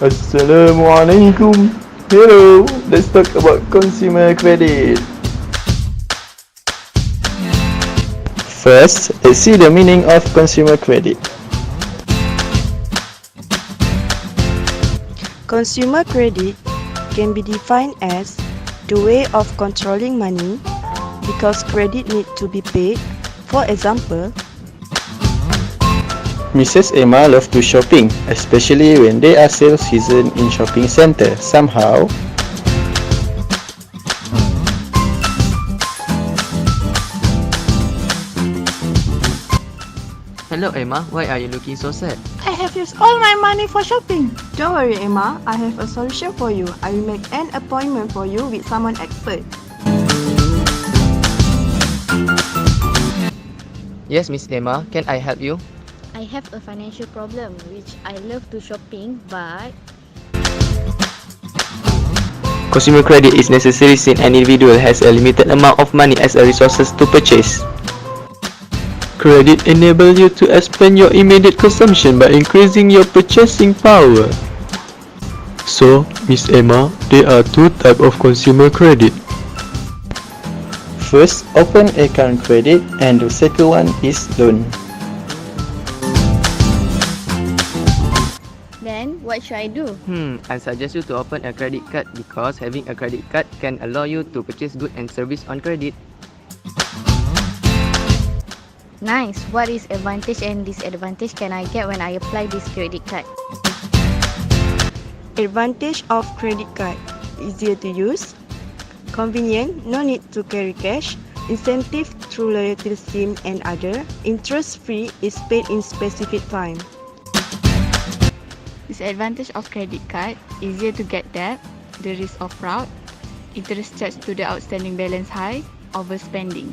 Assalamualaikum. Hello, let's talk about consumer credit. First, let's see the meaning of consumer credit. Consumer credit can be defined as the way of controlling money because credit need to be paid. For example, Mrs. Emma loves to shopping, especially when they are sale season in shopping center. Somehow, Hello Emma, why are you looking so sad? I have used all my money for shopping. don't worry Emma, I have a solution for you. I will make an appointment for you with someone expert. Yes, Miss Emma, can I help you? I have a financial problem which I love to shopping but Consumer credit is necessary since an individual has a limited amount of money as a resources to purchase. Credit enables you to expand your immediate consumption by increasing your purchasing power. So, Miss Emma, there are two types of consumer credit. first, open account credit and the second one is loan. then what should I do? I suggest you to open a credit card because having a credit card can allow you to purchase goods and service on credit. Nice. What is advantage and disadvantage can I get when I apply this credit card? Advantage of credit card: easier to use, convenient, no need to carry cash, incentive through loyalty scheme and other, interest free, is paid in specific time. Disadvantage of credit card: easier to get debt, the risk of fraud, interest charged to the outstanding balance high, overspending.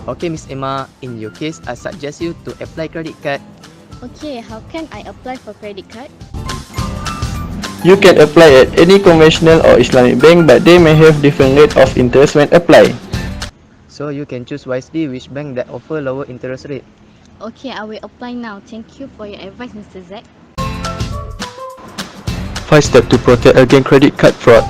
Okay, Miss Emma, in your case, I suggest you to apply credit card. Okay, how can I apply for credit card? You can apply at any conventional or Islamic bank, but they may have different rate of interest when applied. So you can choose wisely which bank that offer lower interest rate. Okay, I will apply now. Thank you for your advice, Mr. Zack. 5 steps to protect against credit card fraud.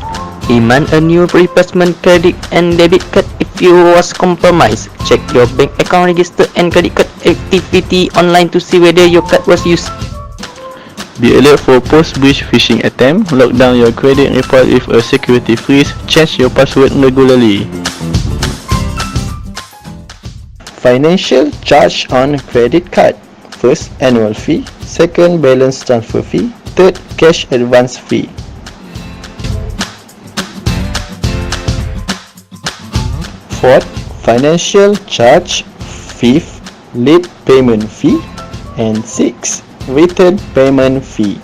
Demand a new replacement credit and debit card if you was compromised. Check your bank account register and credit card activity online to see whether your card was used. Be alert for post-breach phishing attempt. Lock down your credit report with a security freeze. Change your password regularly. Financial charge on credit card. First, annual fee. Second, balance transfer fee. Third, cash advance fee. Fourth, financial charge. Fifth, late payment fee. And sixth, return payment fee.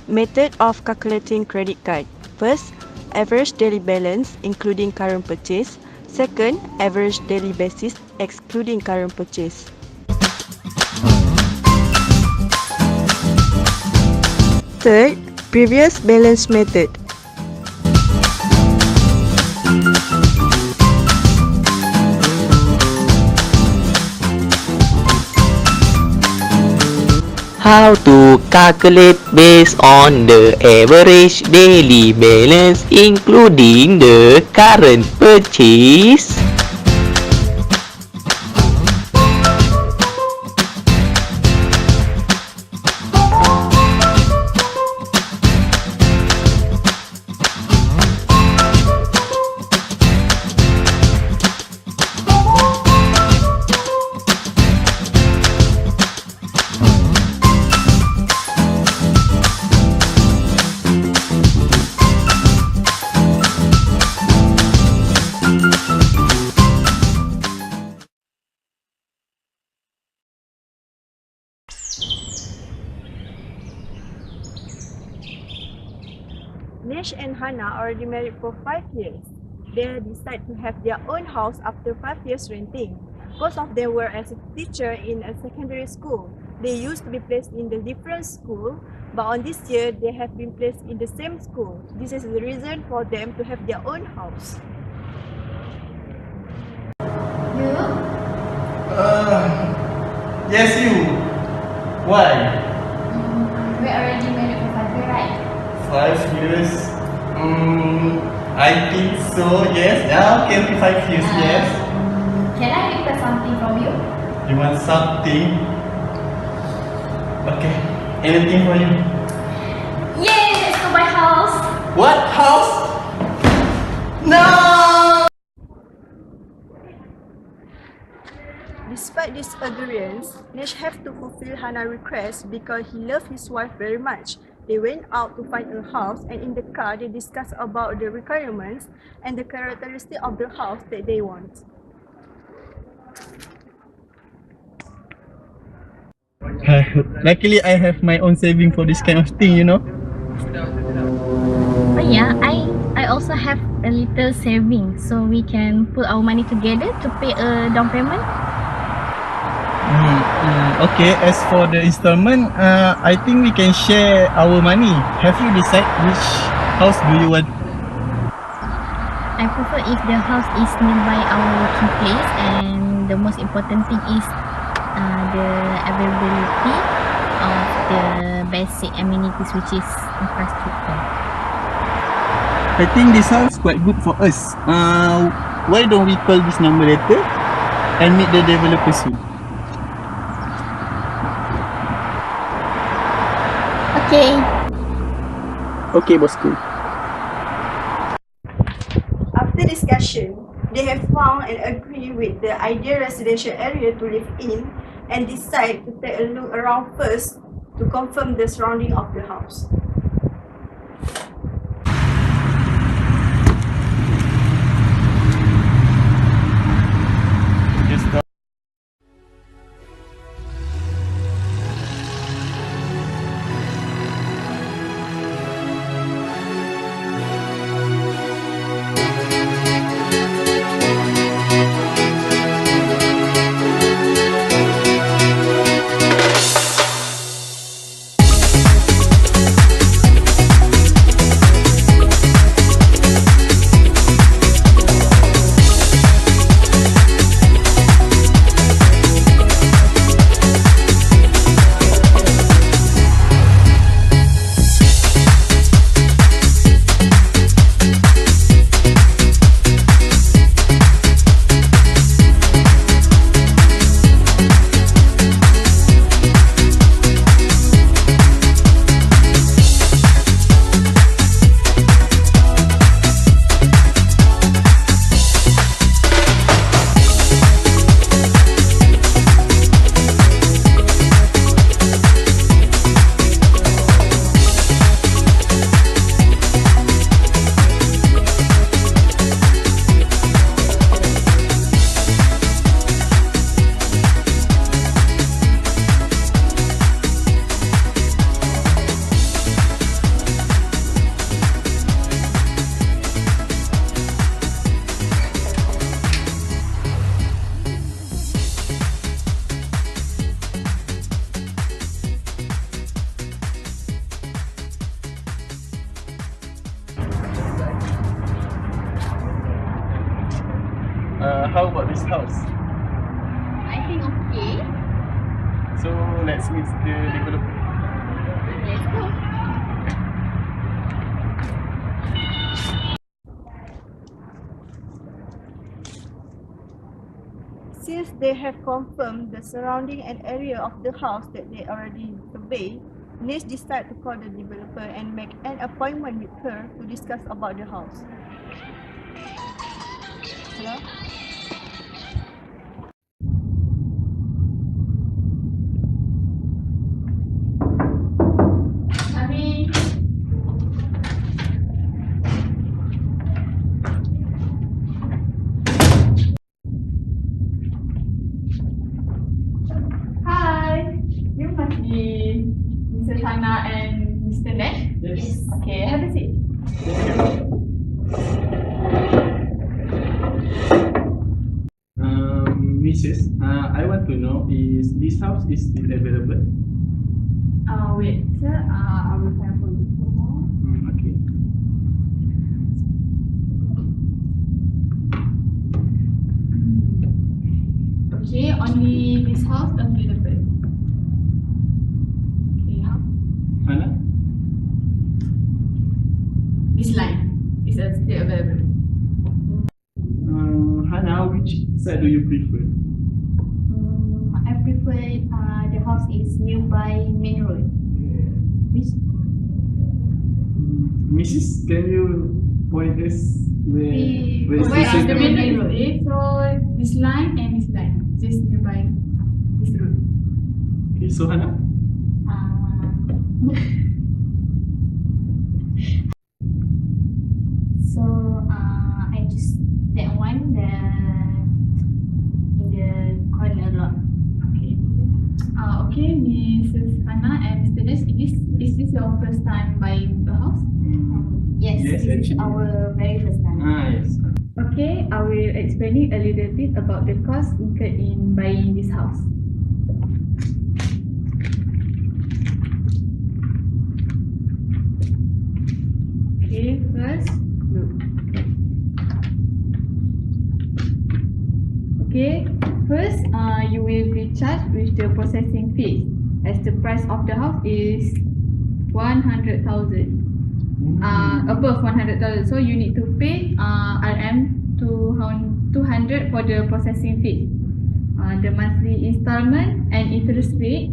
Method of calculating credit card: first, average daily balance including current purchase. Second, average daily basis excluding current purchase. Third, previous balance method. How to calculate based on the average daily balance including the current purchase? Nash and Hannah already married for 5 years. They decide to have their own house after 5 years renting. Both of them were as a teacher in a secondary school. They used to be placed in the different school, but on this year they have been placed in the same school. This is the reason for them to have their own house. Yes, you. Why? already married for 5 years, right? 5 years? I think so, yes. Yeah, okay, 5 years, yes. Can I request something from you? You want something? Okay, anything for you. Yay! Let's go buy house! What? House? No! Despite this agreement, Nesh have to fulfill Hannah's request because he loved his wife very much. They went out to find a house, and in the car they discussed about the requirements and the characteristics of the house that they want. Luckily, I have my own saving for this kind of thing, you know. Oh yeah, I also have a little saving, so we can put our money together to pay a down payment. Okay, as for the installment, I think we can share our money. Have you decided which house do you want? I prefer if the house is nearby our working place, and the most important thing is the availability of the basic amenities, which is infrastructure. I think this house quite good for us. Why don't we call this number later and meet the developer soon? Okay. Okay, bosku. After discussion, they have found and agreed with the ideal residential area to live in and decide to take a look around first to confirm the surrounding of the house. How about this house? I think okay. So let's meet the developer. Let's go. Since they have confirmed the surrounding and area of the house that they already surveyed, Nesh decided to call the developer and make an appointment with her to discuss about the house. Hello? Hi, you must be Mrs. Hannah and Mr. Nash? Yes. Okay, have a seat. Mrs. I want to know, is this house is still available? Wait, sir, I will find for you. Okay. Okay, only this house available. Okay, how? Hannah? side do you prefer? I prefer the house is nearby main road. Which Mrs. Can you point us where is where the is the main main road? road? So this line and this line, just nearby this road. Okay, so Hannah? So I just that one in the corner lot. Okay. Okay, Mrs. Hannah and Mr. Nash, is this your first time buying the house? Yes, Yes, this is actually. our very first time. Yes. Okay, I will explain a little bit about the cost incurred in buying this house. Okay, first, look. Okay, first, you will be charged with the processing fee, as the price of the house is 100,000. Above 100,000, so you need to pay RM 200 for the processing fee. The monthly installment and interest rate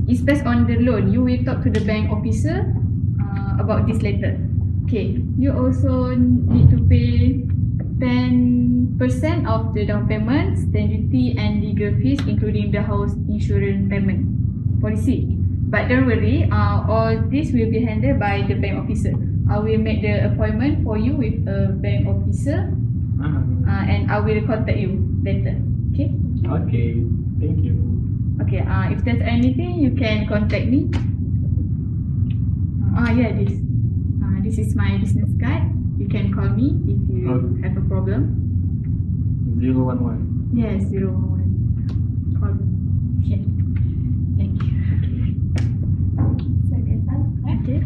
is based on the loan. You will talk to the bank officer about this later. Okay, you also need to pay 10% of the down payment, stamp duty and legal fees, including the house insurance payment policy. But don't worry, all this will be handled by the bank officer. I will make the appointment for you with a bank officer, and I will contact you later. Okay? Okay, thank you. Okay. If there's anything, you can contact me. Yeah, this. This is my business card. You can call me if you have a problem. 011. Yes, 011. Call me. Okay. Thank you. So that's all. Okay.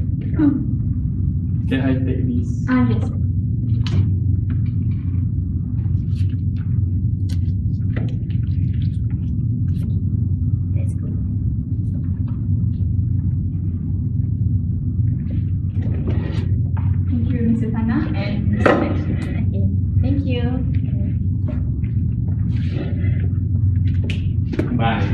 Can I take this? Yes. That's good. Thank you, Mrs. Hannah and Mr. Nash. Okay. Thank you. Bye.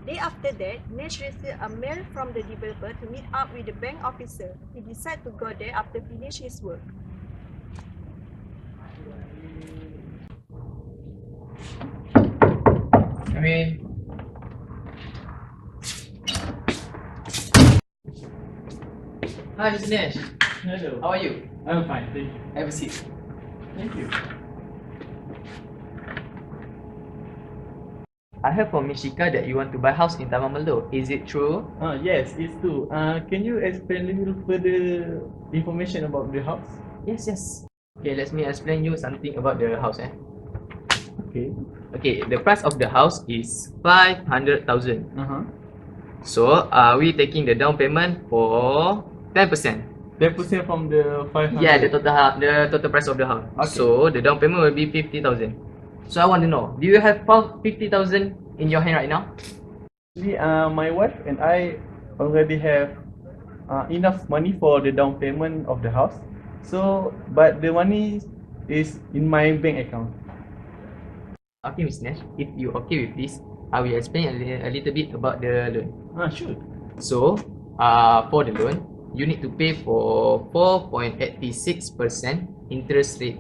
Day after that, Nash received a mail from the developer to meet up with the bank officer. He decided to go there after finish his work. Come in. Hi, Mr. Nash. Hello. How are you? I'm fine, thank you. Have a seat. Thank you. I heard from Mishika that you want to buy house in Taman Meldo. Is it true? Yes, it's true. Can you explain a little further information about the house? Yes, yes. Okay, let me explain you something about the house. Okay. Okay, the price of the house is 500,000. So, we taking the down payment for 10%. 10% from the 500. Yeah, the total price of the house. Okay. So, the down payment will be 50,000. So, I want to know, do you have 50,000 in your hand right now? Actually, my wife and I already have enough money for the down payment of the house. So, but the money is in my bank account. Okay, Mr. Nash, if you okay with this, I will explain a little bit about the loan. Sure. So, for the loan, you need to pay for 4.86% interest rate.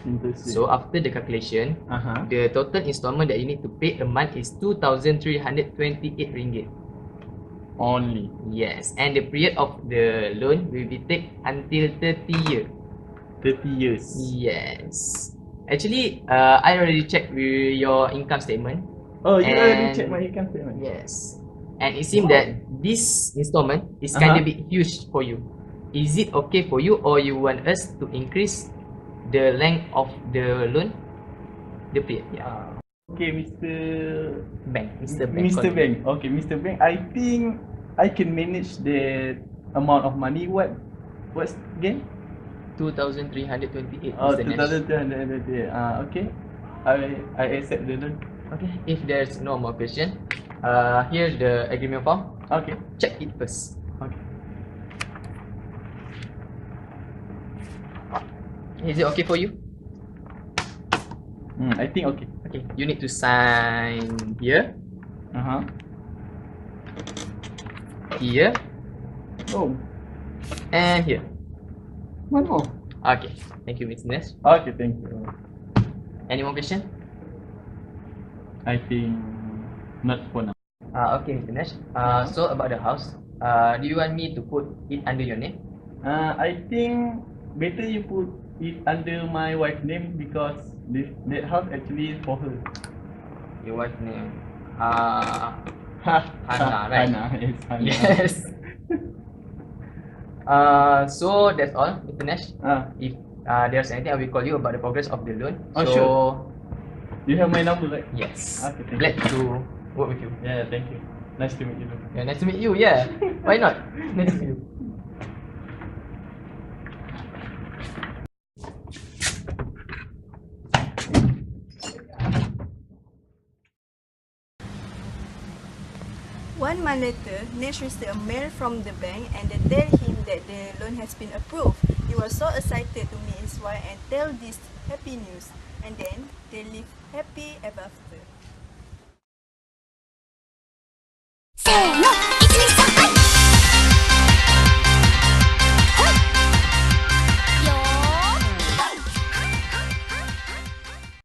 Interesting. So, after the calculation, the total installment that you need to pay a month is 2,328 ringgit. Only. Yes, and the period of the loan will be take until 30 years. 30 years. Yes. Actually, I already checked with your income statement. Oh, you already And- checked my income statement? Yes. And it seems that this installment is kind of bit huge for you. Is it okay for you, or you want us to increase the length of the loan? The period, yeah. Okay, Mr. Bank, Mr. Bank. Mr. Bank. Okay, Mr. Bank. I think I can manage the amount of money. What's again? 2,328. Oh, Mr. Nash. 2,200. Okay. I accept the loan. Okay. If there's no more question, Here's the agreement form. Okay. Check it first. Okay. Is it okay for you? I think okay. Okay, you need to sign here, here, Oh, and here. one more. Okay, thank you, Mr. Dinesh. Okay, thank you. Any more question? I think not for now. Okay, Mr. Dinesh. So about the house, do you want me to put it under your name? I think better you put it under my wife's name because that house actually is for her. Your wife's name. Hannah, right? Hannah, yes, Hannah. Yes. So that's all, Mr. Nash. If there's anything, I will call you about the progress of the loan. Oh, so, sure. You have my number, right? Yes. Okay, thank Glad you. to work with you. Yeah, thank you. Nice to meet you. Yeah, nice to meet you. Yeah. Why not? Nice to meet you. One month later, Nash received a mail from the bank and they tell him that the loan has been approved. He was so excited to meet his wife and tell this happy news, and then they live happy ever after.